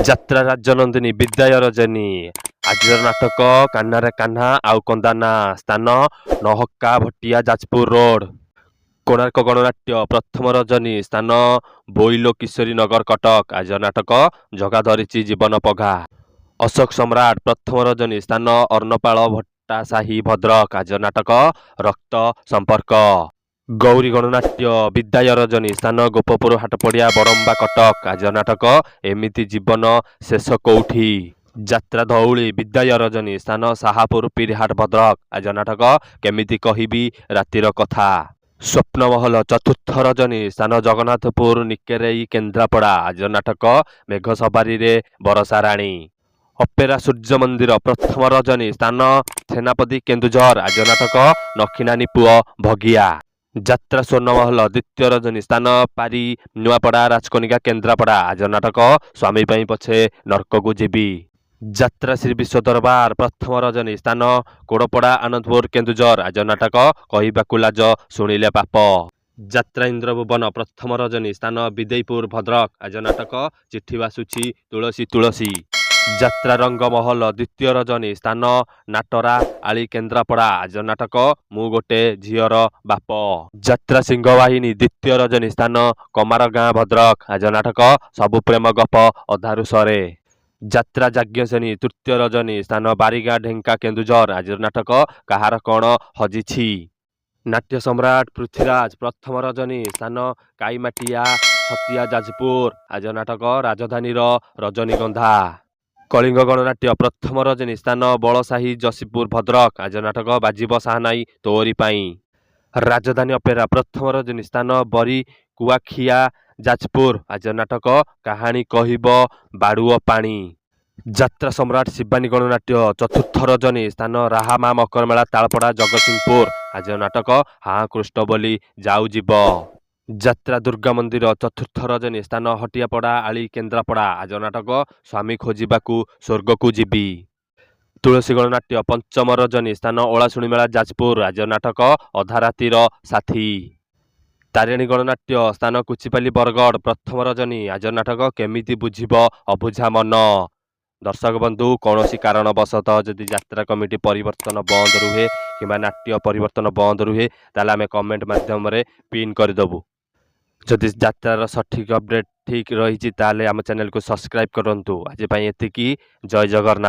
ଯାତ୍ରା ରାଜନନ୍ଦିନୀ ବିଦାୟ ରଜନୀ। ଆଜିର ନାଟକ କାହ୍ନାରେ କାହ୍ନା ଆଉ କନ୍ଦାନା। ସ୍ଥାନ ନହକା ଭଟିଆ ଯାଜପୁର ରୋଡ। କୋଣାର୍କ ଗଣନାଟ୍ୟ ପ୍ରଥମ ରଜନୀ। ସ୍ଥାନ ବୋଇଲୋ କିଶୋରୀ ନଗର କଟକ। ଆଜିର ନାଟକ ଜଗା ଧରିଛି ଜୀବନ ପଘା। ଅଶୋକ ସମ୍ରାଟ ପ୍ରଥମ ରଜନୀ। ସ୍ଥାନ ଅର୍ଣ୍ଣପାଳ ଭଟ୍ଟା ସାହି ଭଦ୍ରକ। ଆଜିର ନାଟକ ରକ୍ତ ସମ୍ପର୍କ। ଗୌରୀ ଗଣନାଟ୍ୟ ବିଦାୟ ରଜନୀ। ସ୍ଥାନ ଗୋପପୁର ହାଟପଡ଼ିଆ ବଡ଼ମ୍ବା କଟକ। ଆଜିର ନାଟକ ଏମିତି ଜୀବନ ଶେଷ କୋଉଠି। ଯାତ୍ରା ଧଉଳି ବିଦାୟ ରଜନୀ। ସ୍ଥାନ ସାହାପୁର ପିରିହାଟ ଭଦ୍ରକ। ଆଜିର ନାଟକ କେମିତି କହିବି ରାତିର କଥା। ସ୍ୱପ୍ନମହଲ ଚତୁର୍ଥ ରଜନୀ। ସ୍ଥାନ ଜଗନ୍ନାଥପୁର ନିକେରେଇ କେନ୍ଦ୍ରାପଡ଼ା। ଆଜିର ନାଟକ ମେଘ ସବାରିରେ ବରଷା ରାଣୀ। ଅପେରା ସୂର୍ଯ୍ୟ ମନ୍ଦିର ପ୍ରଥମ ରଜନୀ। ସ୍ଥାନ ସେନାପତି କେନ୍ଦୁଝର। ଆଜିର ନାଟକ ନଖିନାନୀ ପୁଅ ଭଗିଆ। ଯାତ୍ରା ସ୍ୱର୍ଣ୍ଣମହଲ ଦ୍ୱିତୀୟ ରଜନୀ। ସ୍ଥାନ ପାରି ନୂଆପଡ଼ା ରାଜକନିକା କେନ୍ଦ୍ରାପଡ଼ା। ଆଜିର ନାଟକ ସ୍ୱାମୀ ପାଇଁ ପଛେ ନର୍କକୁ ଯିବି। ଯାତ୍ରା ଶ୍ରୀ ବିଶ୍ୱ ଦରବାର ପ୍ରଥମ ରଜନୀ। ସ୍ଥାନ କୋଡ଼ପଡ଼ା ଆନନ୍ଦପୁର କେନ୍ଦୁଝର। ଆଜିର ନାଟକ କହିବାକୁ ଲାଜ ଶୁଣିଲେ ପାପ। ଯାତ୍ରା ଇନ୍ଦ୍ରଭୁବନ ପ୍ରଥମ ରଜନୀ। ସ୍ଥାନ ବିଦେଇପୁର ଭଦ୍ରକ। ଆଜିର ନାଟକ ଚିଠି ବାସୁଛି ତୁଳସୀ ତୁଳସୀ। ଯାତ୍ରା ରଙ୍ଗମହଲ ଦ୍ୱିତୀୟ ରଜନୀ। ସ୍ଥାନ ନାଟରା ଆଳି କେନ୍ଦ୍ରାପଡ଼ା। ଆଜିର ନାଟକ ମୁଁ ଗୋଟେ ଝିଅର ବାପ। ଯାତ୍ରା ସିଂହବାହିନୀ ଦ୍ୱିତୀୟ ରଜନୀ। ସ୍ଥାନ କମାର ଗାଁ ଭଦ୍ରକ। ଆଜିର ନାଟକ ସବୁ ପ୍ରେମ ଗପ ଅଧାରୁ ସରେ। ଯାତ୍ରା ଯାଜ୍ଞସେନୀ ତୃତୀୟ ରଜନୀ। ସ୍ଥାନ ବାରିଗାଁ ଢେଙ୍କା କେନ୍ଦୁଝର। ଆଜିର ନାଟକ କାହାର କ'ଣ ହଜିଛି। ନାଟ୍ୟ ସମ୍ରାଟ ପୃଥ୍ୱୀରାଜ ପ୍ରଥମ ରଜନୀ। ସ୍ଥାନ କାଇମାଟିଆ ଛତିଆ ଯାଜପୁର। ଆଜିର ନାଟକ ରାଜଧାନୀର ରଜନୀଗନ୍ଧା। କଳିଙ୍ଗ ଗଣନାଟ୍ୟ ପ୍ରଥମ ରଜନୀ। ସ୍ଥାନ ବଳସାହି ଯଶୀପୁର ଭଦ୍ରକ। ଆଜିର ନାଟକ ବାଜିବ ସାହାନାଇ ତୋରି ପାଇଁ। ରାଜଧାନୀ ଅପେରା ପ୍ରଥମ ରଜନୀ। ସ୍ଥାନ ବରି କୁଆଖିଆ ଯାଜପୁର। ଆଜିର ନାଟକ କାହାଣୀ କହିବ ବାଡ଼ୁଅ ପାଣି। ଯାତ୍ରା ସମ୍ରାଟ ଶିବାନୀ ଗଣନାଟ୍ୟ ଚତୁର୍ଥ ରଜନୀ। ସ୍ଥାନ ରାହାମା ମକରମେଳା ତାଳପଡ଼ା ଜଗତସିଂହପୁର। ଆଜିର ନାଟକ ହାଁ କୃଷ୍ଣ ବୋଲି ଯାଉ ଯିବ। ଯାତ୍ରା ଦୁର୍ଗା ମନ୍ଦିର ଚତୁର୍ଥ ରଜନୀ। ସ୍ଥାନ ହଟିଆପଡ଼ା ଆଳି କେନ୍ଦ୍ରାପଡ଼ା। ଆଜିର ନାଟକ ସ୍ୱାମୀ ଖୋଜିବାକୁ ସ୍ୱର୍ଗକୁ ଯିବି। ତୁଳସୀ ଗଣନାଟ୍ୟ ପଞ୍ଚମ ରଜନୀ। ସ୍ଥାନ ଓଳାଶୁଣୀ ମେଳା ଯାଜପୁର। ଆଜିର ନାଟକ ଅଧା ରାତିର ସାଥୀ। ତାରିଣୀ ଗଣନାଟ୍ୟ ସ୍ଥାନ କୁଚିପାଲି ବରଗଡ଼ ପ୍ରଥମ ରଜନୀ। ଆଜିର ନାଟକ କେମିତି ବୁଝିବ ଅବୁଝା ମନ। ଦର୍ଶକ ବନ୍ଧୁ କୌଣସି କାରଣବଶତଃ ଯଦି ଯାତ୍ରା କମିଟି ପରିବର୍ତ୍ତନ ବନ୍ଦ ରୁହେ କିମ୍ବା ନାଟ୍ୟ ପରିବର୍ତ୍ତନ ବନ୍ଦ ରୁହେ ତାହେଲେ ଆମେ କମେଣ୍ଟ ମାଧ୍ୟମରେ ପିନ୍ କରିଦେବୁ। ଯଦି ଯାତ୍ରାର ସଠିକ୍ ଅପଡେଟ୍ ଠିକ୍ ରହିଛି ତାହେଲେ ଆମ ଚ୍ୟାନେଲକୁ ସବସ୍କ୍ରାଇବ୍ କରନ୍ତୁ। ଆଜି ପାଇଁ ଏତିକି। ଜୟ ଜଗନ୍ନାଥ।